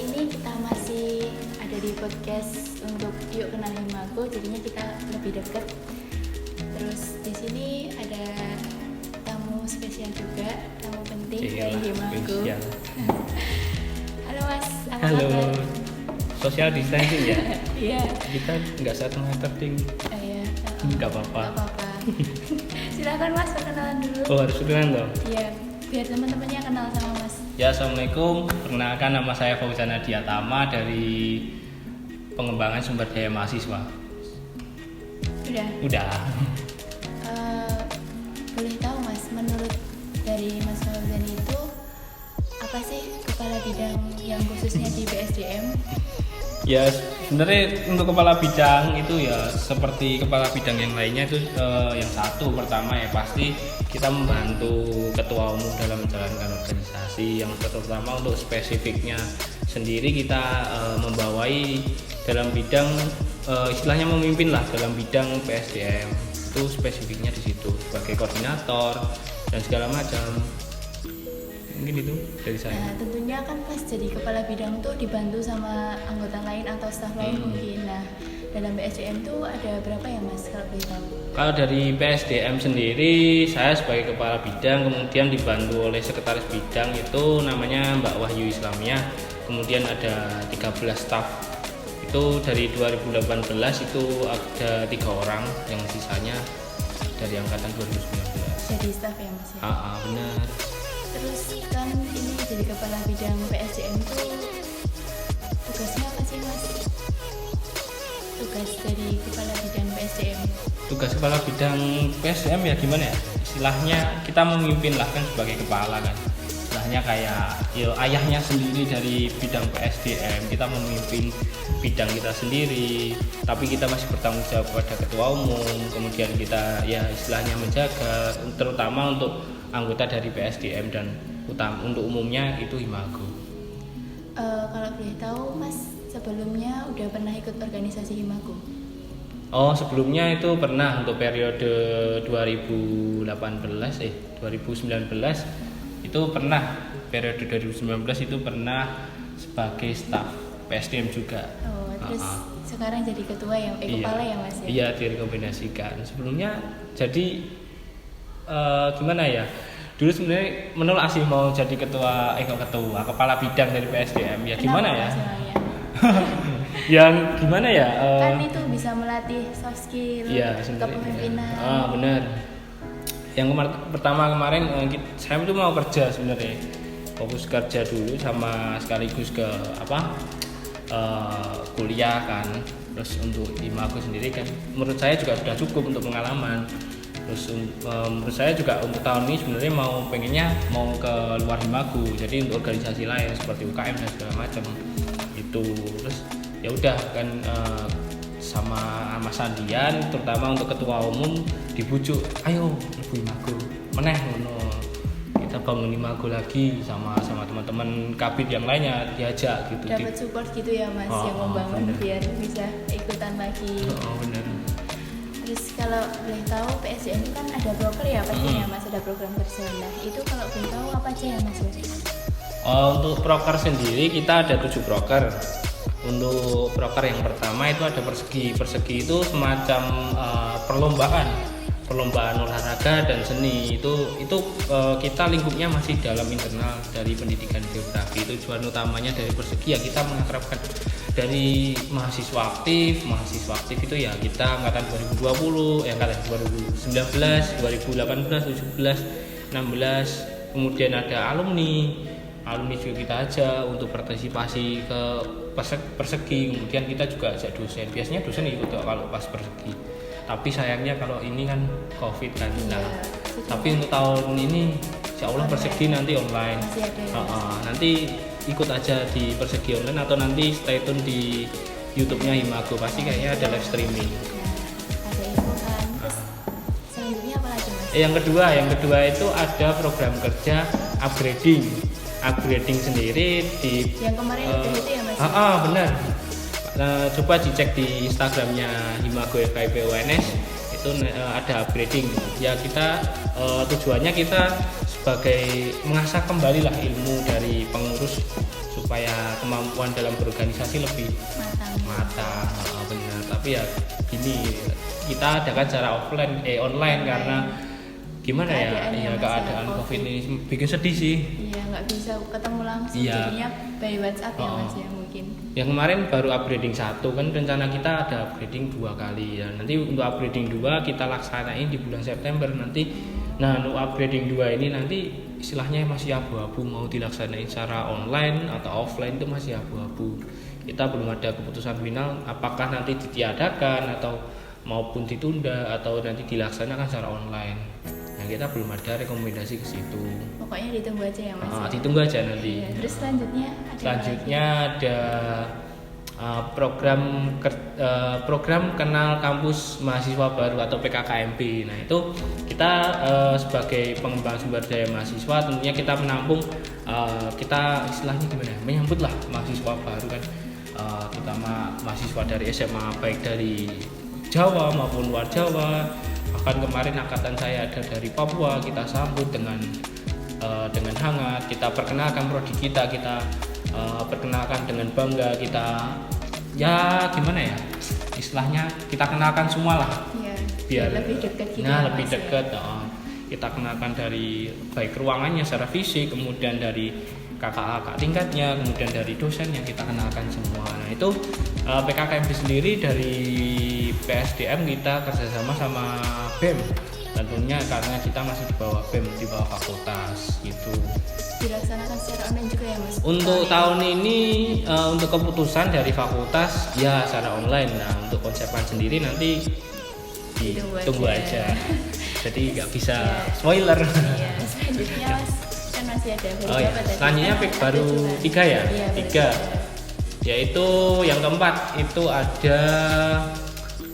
ini kita masih ada di podcast untuk Yuk Kenal Himago, jadinya kita lebih dekat. Terus di sini ada tamu spesial juga, tamu penting dari Himago. Halo Mas, apa Halo. kabar? Social distancing ya? Iya. Kita nggak 1 meter ting. Iya. Nggak apa-apa. Nggak apa-apa. Silakan Mas, perkenalan dulu. Oh harus kenalan dong. Iya, biar teman-temannya kenal sama Mas. Ya assalamualaikum. Perkenalkan nama saya Fauzan Adiatama dari pengembangan sumber daya mahasiswa. Udah. Boleh tahu Mas, menurut dari Mas Fauzan itu apa sih kepala bidang yang khususnya di BSDM? Ya sebenarnya untuk kepala bidang itu ya seperti kepala bidang yang lainnya itu yang satu pertama ya pasti kita membantu ketua umum dalam menjalankan organisasi. Yang terutama untuk spesifiknya sendiri kita membawai dalam bidang istilahnya memimpin lah dalam bidang PSDM, itu spesifiknya di situ sebagai koordinator dan segala macam. Mungkin itu dari saya. Nah, tentunya kan Mas jadi kepala bidang tuh dibantu sama anggota lain atau staf lain mungkin. Nah, dalam BSDM tuh ada berapa ya Mas kalau boleh tahu? Kalau dari PSDM sendiri, saya sebagai kepala bidang kemudian dibantu oleh sekretaris bidang itu namanya Mbak Wahyu Islamiyah. Kemudian ada 13 staf. Itu dari 2018 itu ada 3 orang, yang sisanya dari angkatan 2019. Jadi staf ya Mas ya? Benar. Terus kan ini jadi kepala bidang PSDM tuh tugasnya apa sih Mas? Tugas dari kepala bidang PSDM. Tugas kepala bidang PSDM ya gimana ya? Istilahnya kita memimpin lah kan sebagai kepala kan. Istilahnya kayak ayahnya sendiri dari bidang PSDM, kita memimpin bidang kita sendiri, tapi kita masih bertanggung jawab pada ketua umum. Kemudian kita ya istilahnya menjaga terutama untuk anggota dari PSDM dan untuk umumnya itu Himago. Kalau boleh tahu Mas, sebelumnya udah pernah ikut organisasi Himago? Oh sebelumnya itu pernah untuk periode 2019 itu pernah, periode 2019 itu pernah sebagai staf PSDM juga. Oh, terus sekarang jadi ketua ya, kepala ya Mas ya? Iya, direkomendasikan. Sebelumnya jadi gimana ya? Dulu sebenarnya menolak sih mau jadi kepala bidang dari PSDM. Ya gimana ya? Yang gimana ya? Kan itu bisa melatih soft skill, iya, kepemimpinan. Benar. Yang pertama kemarin saya itu mau kerja sebenarnya, fokus kerja dulu sama sekaligus ke kuliah kan. Terus untuk Himago sendiri kan menurut saya juga sudah cukup untuk pengalaman. Terus menurut saya juga untuk tahun ini sebenarnya pengennya mau ke luar Himago, jadi untuk organisasi lain seperti UKM dan segala macam itu. Terus ya udah kan sama Mas Andian terutama untuk ketua umum dibujuk, ayo lebu Himago meneh ngono, kita bangun Himago lagi sama teman-teman kabit yang lainnya diajak gitu. Dapat support gitu ya Mas yang membangun bener. Biar bisa ikutan lagi. Benar. Terus kalau boleh tahu PSDM itu kan ada broker ya pastinya Mas, ada program kerja. Nah itu kalau boleh tahu apa aja ya Mas? Untuk proker sendiri kita ada 7 proker. Untuk proker yang pertama itu ada persegi itu semacam perlombaan olahraga dan seni. Itu kita lingkupnya masih dalam internal dari pendidikan geografi. Tujuan utamanya dari persegi ya kita mengakrabkan dari mahasiswa aktif itu ya kita angkatan 2020, angkatan 2019, 2018, 17, 16, kemudian ada alumni juga kita aja untuk partisipasi ke persegi. Kemudian kita juga ajak dosen, biasanya dosen ikut kalau pas persegi, tapi sayangnya kalau ini kan COVID kan. Tapi untuk tahun ini insya Allah persegi nanti online. Nanti ikut aja di persegi online atau nanti stay tune di YouTube-nya Himago, pasti kayaknya ada live streaming. Ada info kan. Terus selanjutnya apa lagi Mas? Yang kedua itu ada program kerja upgrading sendiri di yang kemarin itu ya Mas? Benar. Coba dicek di Instagramnya Himago FKIP UNS, itu ada upgrading ya. Kita tujuannya kita sebagai mengasah kembali lah ilmu dari pengurus supaya kemampuan dalam berorganisasi lebih matang. Benar, tapi ya gini, kita adakan secara online karena gimana keadaan COVID ini bikin sedih sih. Iya, nggak bisa ketemu langsung, jadinya by WhatsApp ya Mas ya mungkin. Yang kemarin baru upgrading 1 kan, rencana kita ada upgrading 2 kali ya. Nanti untuk upgrading 2 kita laksanain di bulan September nanti. Nah, untuk upgrading 2 ini nanti istilahnya masih abu-abu, mau dilaksanain secara online atau offline itu masih abu-abu. Kita belum ada keputusan final apakah nanti ditiadakan atau maupun ditunda atau nanti dilaksanakan secara online. Nah, kita belum ada rekomendasi ke situ. Pokoknya ditunggu aja ya Mas. Ditunggu aja nanti. Ya, terus selanjutnya ada program kenal kampus mahasiswa baru atau PKKMB. Nah, itu kita sebagai pengembang sumber daya mahasiswa tentunya kita menampung, kita istilahnya gimana ya, menyambut lah mahasiswa baru kan, terutama mahasiswa dari SMA baik dari Jawa maupun luar Jawa. Bahkan kemarin angkatan saya ada dari Papua, kita sambut dengan hangat, kita perkenalkan prodi kita perkenalkan dengan bangga, kita ya gimana ya istilahnya, kita kenalkan semua lah ya, biar lebih dekat gitu. Lebih dekat kita kenalkan dari baik ruangannya secara fisik, kemudian dari kakak tingkatnya, kemudian dari dosen yang kita kenalkan semua. Nah, itu PKKMB sendiri dari PSDM kita kerjasama sama BEM tentunya, karena kita masih di bawah BEM, di bawah fakultas gitu. Dilaksanakan secara online juga ya Mas? Untuk tahun ini untuk keputusan dari fakultas ya secara online. Nah, untuk konsepan sendiri nanti ditunggu aja. Jadi nggak bisa spoiler. Iya, selanjutnya Mas kan masih ada selanjutnya baru 3 ya? Iya, 3. Yaitu yang keempat itu ada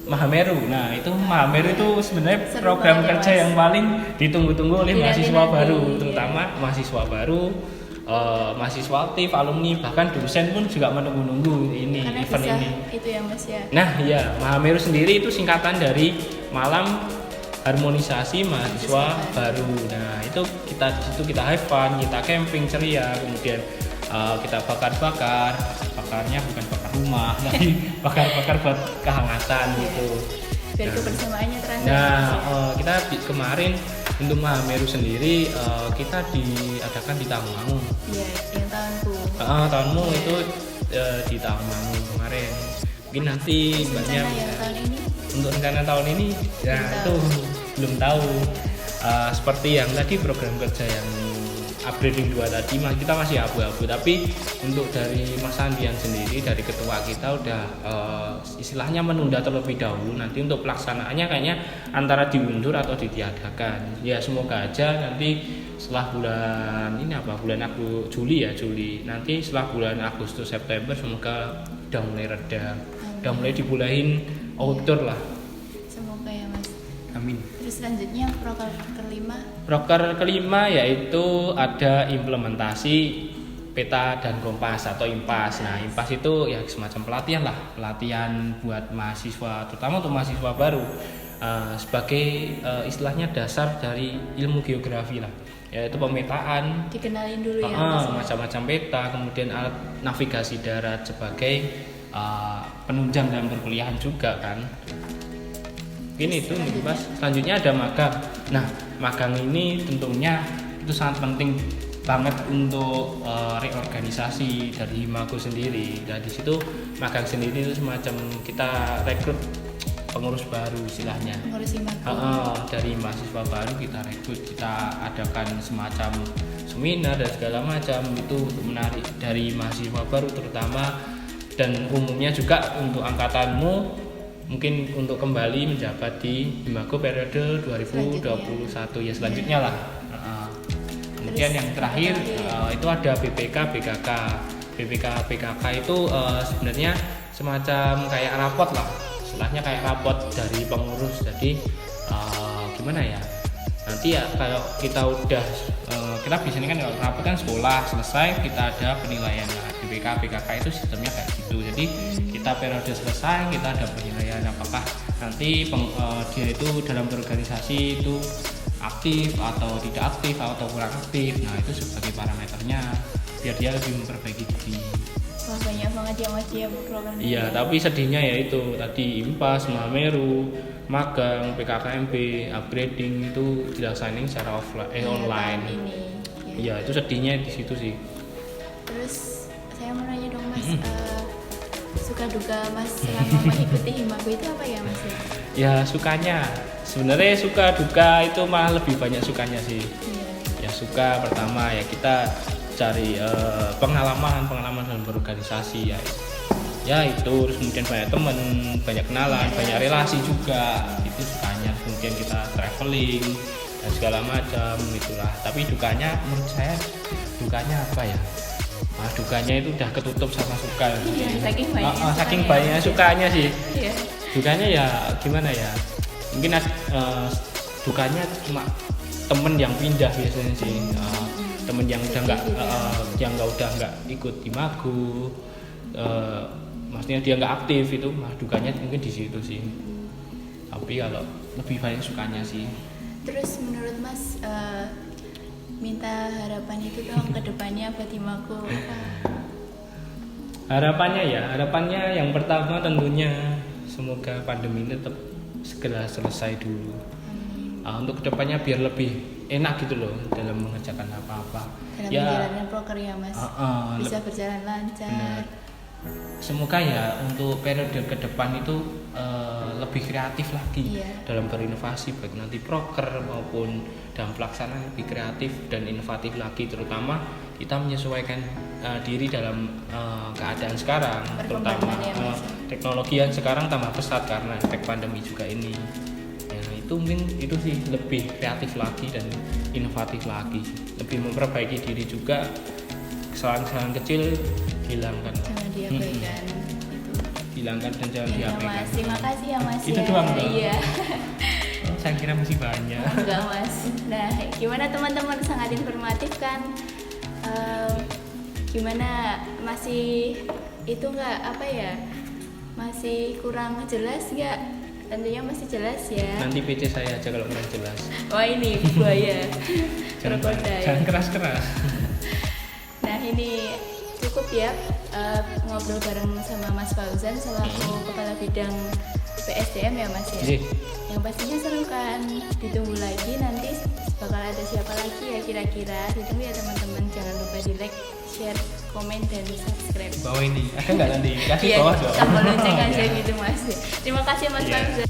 Mahameru. Nah, itu Mahameru itu sebenarnya program kerja yang paling ditunggu-tunggu oleh mahasiswa baru, terutama mahasiswa baru, mahasiswa aktif, alumni, bahkan dosen pun juga menunggu-nunggu ini event ini. Itu ya Mas ya. Nah, ya, Mahameru sendiri itu singkatan dari Malam Harmonisasi Mahasiswa Baru. Nah, itu kita di situ kita have fun, kita camping ceria, kemudian kita bakarnya bukan bakar rumah, tapi bakar buat kehangatan gitu. Biar kebersamaannya terasa. Nah, kita kemarin untuk Mahameru sendiri kita diadakan di Tawangmangu. Iya, yang tahunku. Tahunmu itu di Tawangmangu kemarin. Mungkin nanti banyak tahun ini. Untuk rencana tahun ini ya itu belum tahu. Seperti yang tadi program kerja yang upgrading 2 tadi kita masih abu-abu, tapi untuk dari Mas Andian sendiri, dari ketua kita udah istilahnya menunda terlebih dahulu. Nanti untuk pelaksanaannya kayaknya antara diundur atau ditiadakan. Ya semoga aja nanti setelah bulan Juli. Nanti setelah bulan Agustus September semoga udah mulai reda, udah mulai dibulahin outdoor lah. Semoga ya Mas. Amin. Terus selanjutnya proker kelima yaitu ada implementasi peta dan kompas atau IMPAS. Nah, IMPAS itu ya semacam pelatihan buat mahasiswa, terutama untuk mahasiswa baru, sebagai istilahnya dasar dari ilmu geografi lah, yaitu pemetaan. Dikenalin dulu ya macam-macam peta, kemudian alat navigasi darat sebagai penunjang dalam perkuliahan juga kan. Ini itu nih Mas. Selanjutnya ada magang. Nah, magang ini tentunya itu sangat penting banget untuk reorganisasi dari Himago sendiri. Dan di situ magang sendiri itu semacam kita rekrut pengurus baru istilahnya. Pengurus Himago. Dari mahasiswa baru kita rekrut, kita adakan semacam seminar dan segala macam itu untuk menarik dari mahasiswa baru terutama, dan umumnya juga untuk angkatanmu mungkin untuk kembali menjabat di Himago periode 2021 ya selanjutnya lah. Kemudian yang terakhir itu ada BPK BKK. BPK BKK itu sebenarnya semacam kayak rapot lah, istilahnya kayak rapot dari pengurus. Jadi gimana ya, nanti ya kalau kita udah kita biasanya kan kalau rapot kan sekolah selesai kita ada penilaian. BPK BKK itu sistemnya kayak gitu. Jadi kita periode selesai kita ada penilaian apakah nanti dia itu dalam berorganisasi itu aktif atau tidak aktif atau kurang aktif. Nah itu sebagai parameternya biar dia lebih memperbaiki diri. Wah, banyak banget ya Mas ya program. Iya, tapi sedihnya ya itu tadi IMPAS, Mameru, magang, PKKMB, upgrading itu dilaksanain secara online. Ini. Iya, itu sedihnya di situ sih. Terus saya mau nanya dong Mas, suka duka Mas selama mengikuti Himago itu apa ya Mas ya? Ya sukanya, sebenarnya suka duka itu malah lebih banyak sukanya sih. Iya. Ya suka pertama ya kita cari pengalaman dalam berorganisasi ya itu, terus kemudian banyak temen, banyak kenalan, banyak relasi juga, itu sukanya. Kemudian kita traveling dan segala macam itulah. Tapi dukanya menurut saya dukanya apa ya? Dukanya itu udah ketutup sama suka. Iya, saking banyak sukanya sih. Iya. Dukanya ya gimana ya? Mungkin dukanya cuma temen yang pindah biasanya sih. Temen yang udah nggak ikut Himago, maksudnya dia nggak aktif itu, dukanya mungkin di situ sih. Tapi kalau lebih banyak sukanya sih. Terus menurut Mas minta harapan itu dong ke depannya buat Himago apa? Harapannya yang pertama tentunya semoga pandemi ini tetap segera selesai dulu. Untuk kedepannya biar lebih enak gitu loh dalam mengerjakan apa-apa. Dalam menjalankan proker ya Mas, bisa berjalan lancar. Bener. Semoga ya untuk periode ke depan itu lebih kreatif lagi dalam berinovasi, baik nanti proker maupun dalam pelaksanaan lebih kreatif dan inovatif lagi, terutama kita menyesuaikan diri dalam keadaan sekarang, terutama teknologi yang sekarang tambah pesat karena efek pandemi juga ini. Itu mungkin itu sih lebih kreatif lagi dan inovatif lagi, lebih memperbaiki diri juga, kesalahan-kesalahan kecil hilangkan, jangan diabaikan hilangkan dan jangan ya, diabaikan. Mas, terima kasih ya Mas. Itu ya. doang dong. Iya. Saya kira masih banyak. Enggak Mas. Nah, gimana teman-teman, sangat informatif kan? Gimana, masih itu nggak apa ya? Masih kurang jelas nggak? Tentunya masih jelas ya. Nanti PC saya aja kalau kurang jelas. Wah, ini buaya. Krokodil. Jangan keras-keras. Nah, ini cukup ya ngobrol bareng sama Mas Fauzan selaku Kepala Bidang PSDM ya Mas ya. Yang pastinya seru kan. Ditunggu lagi nanti bakal ada siapa lagi ya kira-kira. Ditunggu ya teman-teman. Jangan lupa di like, share, komen, dan subscribe. Bawah ini ada nggak nanti? Kasih Iya, bawah dong. tombol lonceng aja gitu Mas. Terima kasih Mas Fauzan.